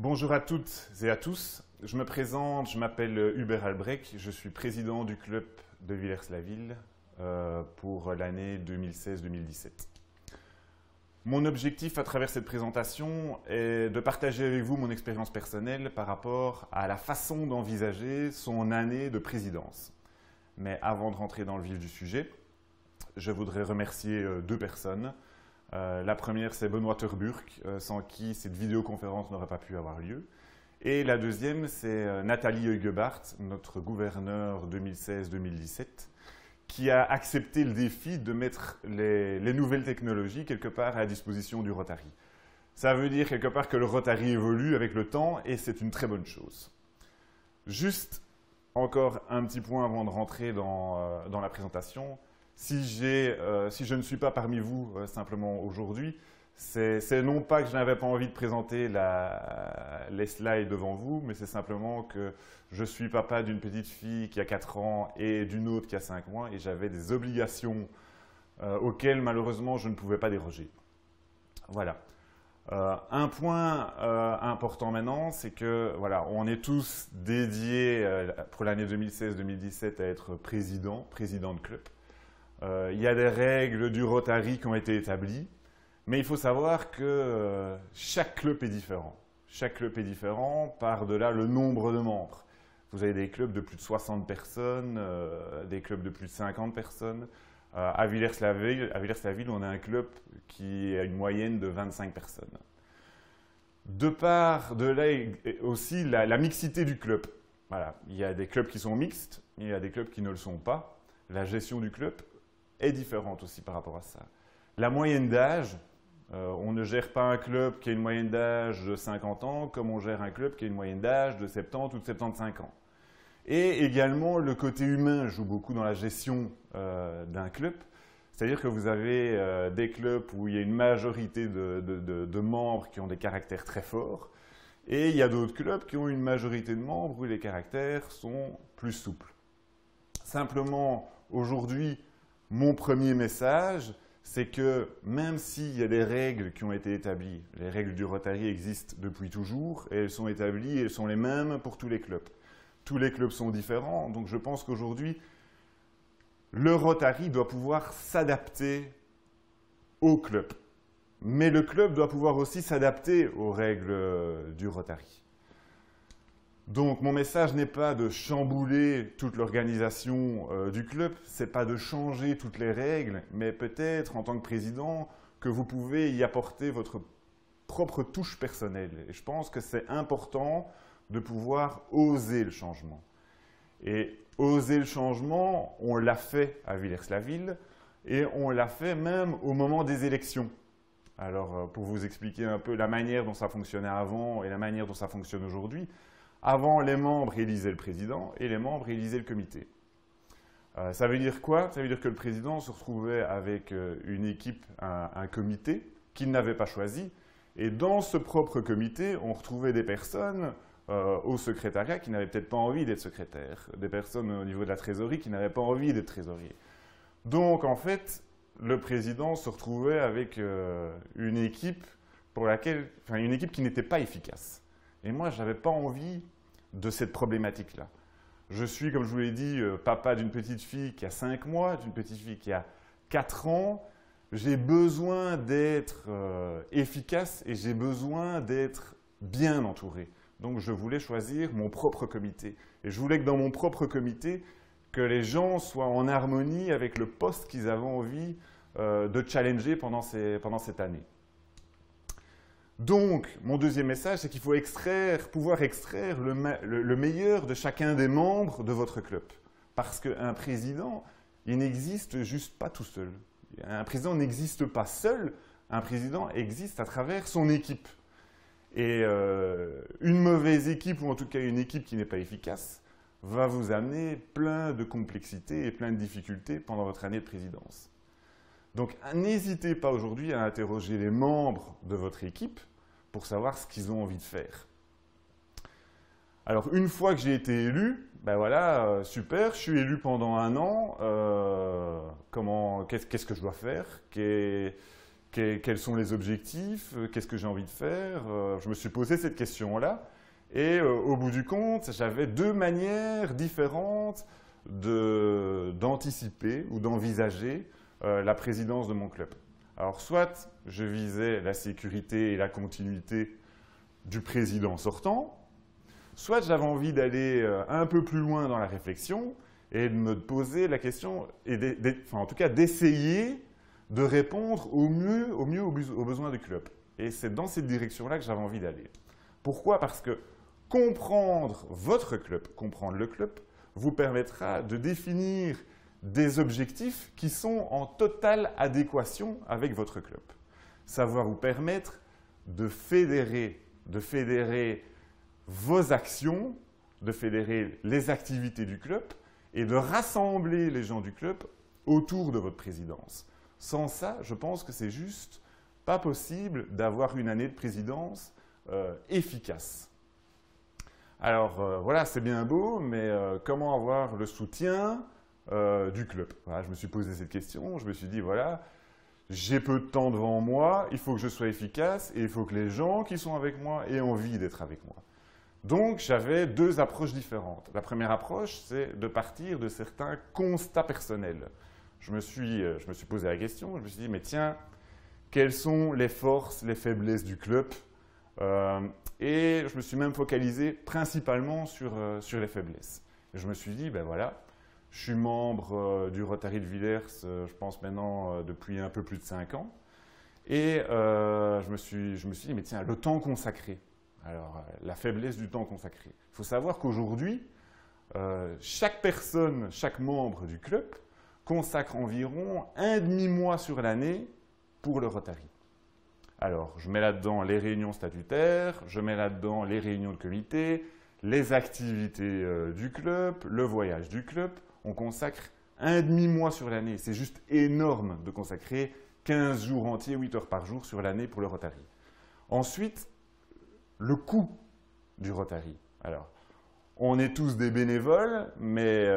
Bonjour à toutes et à tous. Je me présente, je m'appelle Hubert Albrecht, je suis président du club de Villers-la-Ville pour l'année 2016-2017. Mon objectif à travers cette présentation est de partager avec vous mon expérience personnelle par rapport à la façon d'envisager son année de présidence. Mais avant de rentrer dans le vif du sujet, je voudrais remercier deux personnes. La première, c'est Benoît Terburg, sans qui cette vidéoconférence n'aurait pas pu avoir lieu. Et la deuxième, c'est Nathalie Heugebart, notre gouverneur 2016-2017, qui a accepté le défi de mettre les nouvelles technologies quelque part à la disposition du Rotary. Ça veut dire quelque part que le Rotary évolue avec le temps et c'est une très bonne chose. Juste encore un petit point avant de rentrer dans la présentation. Si je ne suis pas parmi vous simplement aujourd'hui, c'est non pas que je n'avais pas envie de présenter les slides devant vous, mais c'est simplement que je suis papa d'une petite fille qui a 4 ans et d'une autre qui a 5 mois et j'avais des obligations auxquelles malheureusement je ne pouvais pas déroger. Voilà. Un point important maintenant, c'est que voilà, on est tous dédiés pour l'année 2016-2017 à être président de club. Il y a des règles du Rotary qui ont été établies, mais il faut savoir que chaque club est différent. Chaque club est différent par-delà le nombre de membres. Vous avez des clubs de plus de 60 personnes, des clubs de plus de 50 personnes. À Villers-la-Ville, on a un club qui a une moyenne de 25 personnes. De part de là aussi la mixité du club. Voilà. Il y a des clubs qui sont mixtes, il y a des clubs qui ne le sont pas. La gestion du club est différente aussi par rapport à ça. La moyenne d'âge, on ne gère pas un club qui a une moyenne d'âge de 50 ans comme on gère un club qui a une moyenne d'âge de 70 ou de 75 ans. Et également, le côté humain joue beaucoup dans la gestion d'un club. C'est-à-dire que vous avez des clubs où il y a une majorité de membres qui ont des caractères très forts, et il y a d'autres clubs qui ont une majorité de membres où les caractères sont plus souples. Simplement, aujourd'hui, mon premier message, c'est que même s'il y a des règles qui ont été établies, les règles du Rotary existent depuis toujours, et elles sont établies et elles sont les mêmes pour tous les clubs. Tous les clubs sont différents, donc je pense qu'aujourd'hui, le Rotary doit pouvoir s'adapter au club. Mais le club doit pouvoir aussi s'adapter aux règles du Rotary. Donc mon message n'est pas de chambouler toute l'organisation du club, ce n'est pas de changer toutes les règles, mais peut-être en tant que président que vous pouvez y apporter votre propre touche personnelle. Et je pense que c'est important de pouvoir oser le changement. Et oser le changement, on l'a fait à Villers-la-Ville et on l'a fait même au moment des élections. Alors, pour vous expliquer un peu la manière dont ça fonctionnait avant et la manière dont ça fonctionne aujourd'hui, avant, les membres élisaient le président et les membres élisaient le comité. Ça veut dire quoi? Ça veut dire que le président se retrouvait avec une équipe, un comité qu'il n'avait pas choisi. Et dans ce propre comité, on retrouvait des personnes au secrétariat qui n'avaient peut-être pas envie d'être secrétaires, des personnes au niveau de la trésorerie qui n'avaient pas envie d'être trésoriers. Donc, en fait, le président se retrouvait avec une équipe une équipe qui n'était pas efficace. Et moi, je n'avais pas envie de cette problématique-là. Je suis, comme je vous l'ai dit, papa d'une petite fille qui a 5 mois, d'une petite fille qui a 4 ans. J'ai besoin d'être efficace et j'ai besoin d'être bien entouré. Donc, je voulais choisir mon propre comité. Et je voulais que dans mon propre comité, que les gens soient en harmonie avec le poste qu'ils avaient envie de challenger pendant cette année. Donc, mon deuxième message, c'est qu'il faut pouvoir extraire le meilleur de chacun des membres de votre club. Parce qu'un président, il n'existe juste pas tout seul. Un président n'existe pas seul, un président existe à travers son équipe. Et une mauvaise équipe, ou en tout cas une équipe qui n'est pas efficace, va vous amener plein de complexités et plein de difficultés pendant votre année de présidence. Donc, n'hésitez pas aujourd'hui à interroger les membres de votre équipe pour savoir ce qu'ils ont envie de faire. Alors, une fois que j'ai été élu, ben voilà, super, je suis élu pendant 1 an, qu'est-ce que je dois faire? Quels sont les objectifs? Qu'est-ce que j'ai envie de faire? Je me suis posé cette question-là. Et au bout du compte, j'avais deux manières différentes d'anticiper ou d'envisager la présidence de mon club. Alors, soit je visais la sécurité et la continuité du président sortant, soit j'avais envie d'aller un peu plus loin dans la réflexion et de me poser la question, enfin, en tout cas d'essayer de répondre au mieux aux besoins du club. Et c'est dans cette direction-là que j'avais envie d'aller. Pourquoi? Parce que comprendre votre club, comprendre le club, vous permettra de définir des objectifs qui sont en totale adéquation avec votre club. Ça va vous permettre de fédérer vos actions, de fédérer les activités du club et de rassembler les gens du club autour de votre présidence. Sans ça, je pense que c'est juste pas possible d'avoir une année de présidence efficace. Alors voilà, c'est bien beau, mais comment avoir le soutien du club? Voilà, je me suis posé cette question, je me suis dit, voilà, j'ai peu de temps devant moi, il faut que je sois efficace et il faut que les gens qui sont avec moi aient envie d'être avec moi. Donc, j'avais deux approches différentes. La première approche, c'est de partir de certains constats personnels. Je me suis posé la question, je me suis dit, mais tiens, quelles sont les forces, les faiblesses du club? Et je me suis même focalisé principalement sur les faiblesses. Et je me suis dit, ben voilà, je suis membre du Rotary de Villers, je pense maintenant depuis un peu plus de 5 ans. Et je me suis dit, mais tiens, le temps consacré. Alors, la faiblesse du temps consacré. Il faut savoir qu'aujourd'hui, chaque personne, chaque membre du club consacre environ un demi-mois sur l'année pour le Rotary. Alors, je mets là-dedans les réunions statutaires, je mets là-dedans les réunions de comité, les activités du club, le voyage du club. On consacre un demi-mois sur l'année. C'est juste énorme de consacrer 15 jours entiers, 8 heures par jour sur l'année pour le Rotary. Ensuite, le coût du Rotary. Alors, on est tous des bénévoles, mais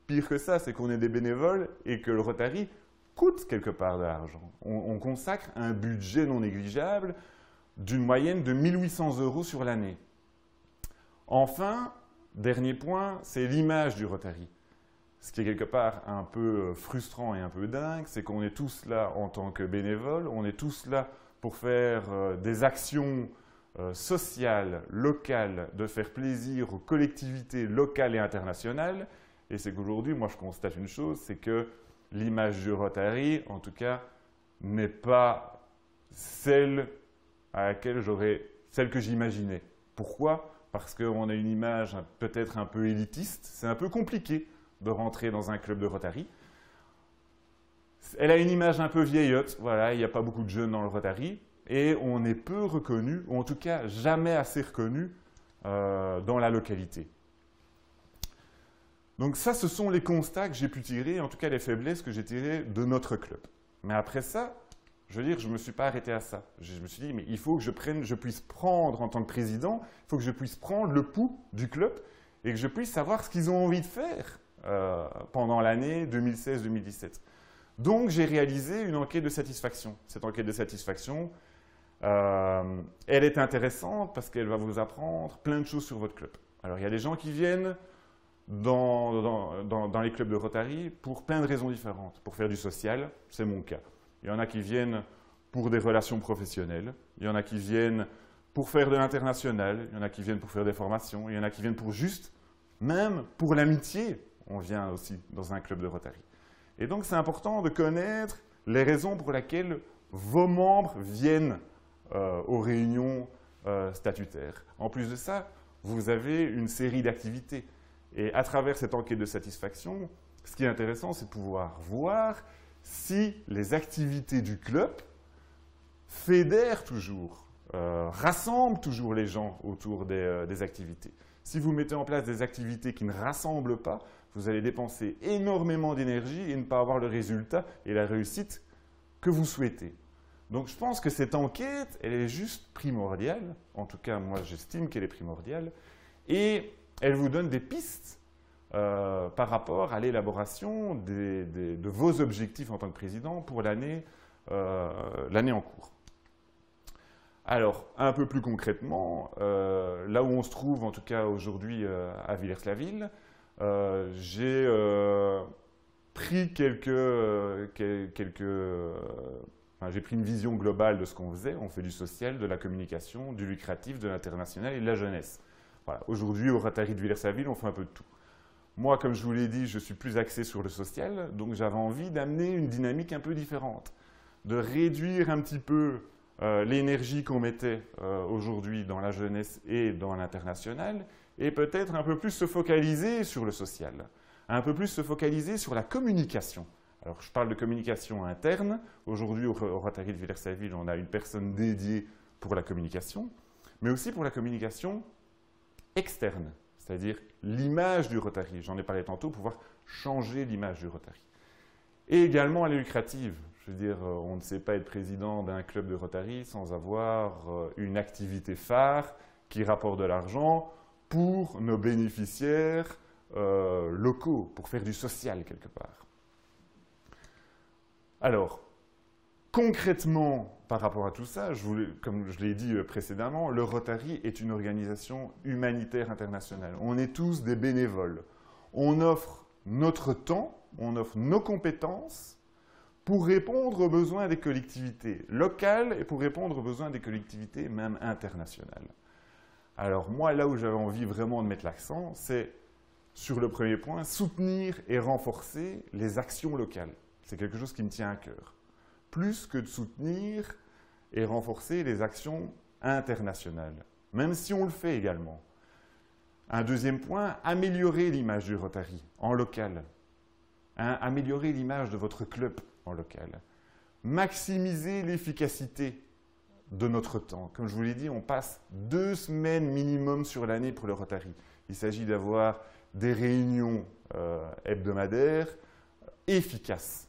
pire que ça, c'est qu'on est des bénévoles et que le Rotary coûte quelque part de l'argent. On consacre un budget non négligeable d'une moyenne de 1 800 € sur l'année. Enfin, dernier point, c'est l'image du Rotary. Ce qui est quelque part un peu frustrant et un peu dingue, c'est qu'on est tous là en tant que bénévoles, on est tous là pour faire des actions sociales, locales, de faire plaisir aux collectivités locales et internationales. Et c'est qu'aujourd'hui, moi je constate une chose, c'est que l'image du Rotary, en tout cas, n'est pas celle que j'imaginais. Pourquoi? Parce qu'on a une image peut-être un peu élitiste. C'est un peu compliqué de rentrer dans un club de Rotary. Elle a une image un peu vieillotte. Voilà, il n'y a pas beaucoup de jeunes dans le Rotary. Et on est peu reconnu, ou en tout cas jamais assez reconnu dans la localité. Donc ça, ce sont les constats que j'ai pu tirer, en tout cas les faiblesses que j'ai tirées de notre club. Mais après ça, je veux dire, je ne me suis pas arrêté à ça. Je me suis dit, mais il faut que je puisse prendre en tant que président, il faut que je puisse prendre le pouls du club et que je puisse savoir ce qu'ils ont envie de faire pendant l'année 2016-2017. Donc j'ai réalisé une enquête de satisfaction. Cette enquête de satisfaction, elle est intéressante parce qu'elle va vous apprendre plein de choses sur votre club. Alors il y a des gens qui viennent dans les clubs de Rotary pour plein de raisons différentes. Pour faire du social, c'est mon cas. Il y en a qui viennent pour des relations professionnelles, il y en a qui viennent pour faire de l'international, il y en a qui viennent pour faire des formations, il y en a qui viennent pour juste, même pour l'amitié, on vient aussi dans un club de Rotary. Et donc c'est important de connaître les raisons pour lesquelles vos membres viennent aux réunions statutaires. En plus de ça, vous avez une série d'activités. Et à travers cette enquête de satisfaction, ce qui est intéressant, c'est de pouvoir voir si les activités du club fédèrent toujours, rassemblent toujours les gens autour des activités. Si vous mettez en place des activités qui ne rassemblent pas, vous allez dépenser énormément d'énergie et ne pas avoir le résultat et la réussite que vous souhaitez. Donc je pense que cette enquête, elle est juste primordiale. En tout cas, moi j'estime qu'elle est primordiale. Et elle vous donne des pistes par rapport à l'élaboration de vos objectifs en tant que président pour l'année l'année en cours. Alors, un peu plus concrètement, là où on se trouve, en tout cas aujourd'hui à Villers-la-Ville, j'ai pris j'ai pris une vision globale de ce qu'on faisait. On fait du social, de la communication, du lucratif, de l'international et de la jeunesse. Voilà. Aujourd'hui, au Rotary de Villers-la-Ville, on fait un peu de tout. Moi, comme je vous l'ai dit, je suis plus axé sur le social, donc j'avais envie d'amener une dynamique un peu différente, de réduire un petit peu l'énergie qu'on mettait aujourd'hui dans la jeunesse et dans l'international, et peut-être un peu plus se focaliser sur le social, un peu plus se focaliser sur la communication. Alors, je parle de communication interne. Aujourd'hui, au Rotary de Villers-la-Ville, on a une personne dédiée pour la communication, mais aussi pour la communication externe, c'est-à-dire l'image du Rotary. J'en ai parlé tantôt, pouvoir changer l'image du Rotary. Et également, elle est lucrative. Je veux dire, on ne sait pas être président d'un club de Rotary sans avoir une activité phare qui rapporte de l'argent pour nos bénéficiaires locaux, pour faire du social quelque part. Alors, concrètement, par rapport à tout ça, comme je l'ai dit précédemment, le Rotary est une organisation humanitaire internationale. On est tous des bénévoles. On offre notre temps, on offre nos compétences pour répondre aux besoins des collectivités locales et pour répondre aux besoins des collectivités même internationales. Alors moi, là où j'avais envie vraiment de mettre l'accent, c'est sur le premier point, soutenir et renforcer les actions locales. C'est quelque chose qui me tient à cœur. Plus que de soutenir et renforcer les actions internationales, même si on le fait également. Un deuxième point, améliorer l'image du Rotary en local. Améliorer l'image de votre club en local. Maximiser l'efficacité de notre temps. Comme je vous l'ai dit, on passe 2 semaines minimum sur l'année pour le Rotary. Il s'agit d'avoir des réunions hebdomadaires efficaces.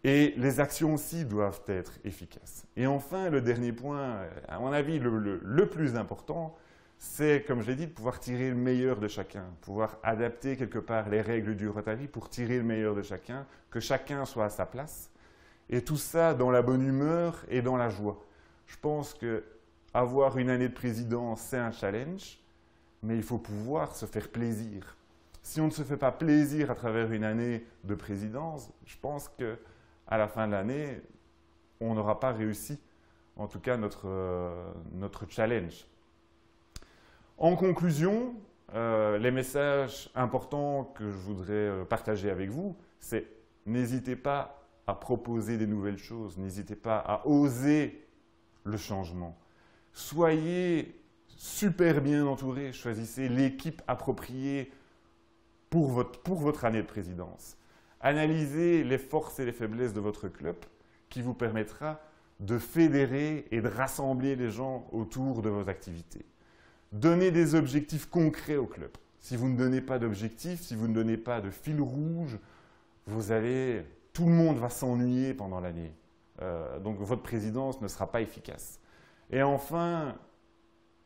Et les actions aussi doivent être efficaces. Et enfin, le dernier point, à mon avis, le plus important, c'est, comme je l'ai dit, de pouvoir tirer le meilleur de chacun, pouvoir adapter quelque part les règles du Rotary pour tirer le meilleur de chacun, que chacun soit à sa place, et tout ça dans la bonne humeur et dans la joie. Je pense qu'avoir une année de présidence, c'est un challenge, mais il faut pouvoir se faire plaisir. Si on ne se fait pas plaisir à travers une année de présidence, je pense qu'à la fin de l'année, on n'aura pas réussi, en tout cas, notre challenge. En conclusion, les messages importants que je voudrais partager avec vous, c'est n'hésitez pas à proposer des nouvelles choses, n'hésitez pas à oser le changement. Soyez super bien entourés, choisissez l'équipe appropriée pour votre année de présidence. Analysez les forces et les faiblesses de votre club qui vous permettra de fédérer et de rassembler les gens autour de vos activités. Donnez des objectifs concrets au club. Si vous ne donnez pas d'objectifs, si vous ne donnez pas de fil rouge, tout le monde va s'ennuyer pendant l'année. Donc votre présidence ne sera pas efficace. Et enfin,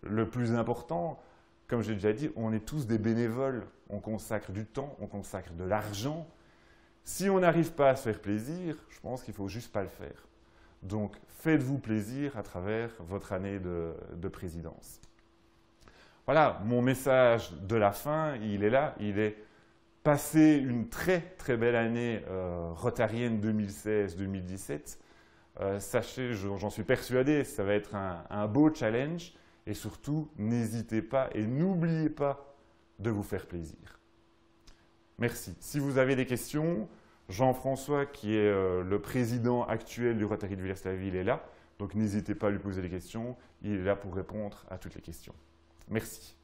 le plus important, comme j'ai déjà dit, on est tous des bénévoles. On consacre du temps, on consacre de l'argent. Si on n'arrive pas à se faire plaisir, je pense qu'il ne faut juste pas le faire. Donc faites-vous plaisir à travers votre année de présidence. Voilà, mon message de la fin, il est là, il est passer une très très belle année rotarienne 2016-2017. Sachez, j'en suis persuadé, ça va être un beau challenge et surtout, n'hésitez pas et n'oubliez pas de vous faire plaisir. Merci. Si vous avez des questions, Jean-François, qui est le président actuel du Rotary de Villers-la-Ville, est là. Donc n'hésitez pas à lui poser des questions, il est là pour répondre à toutes les questions. Merci.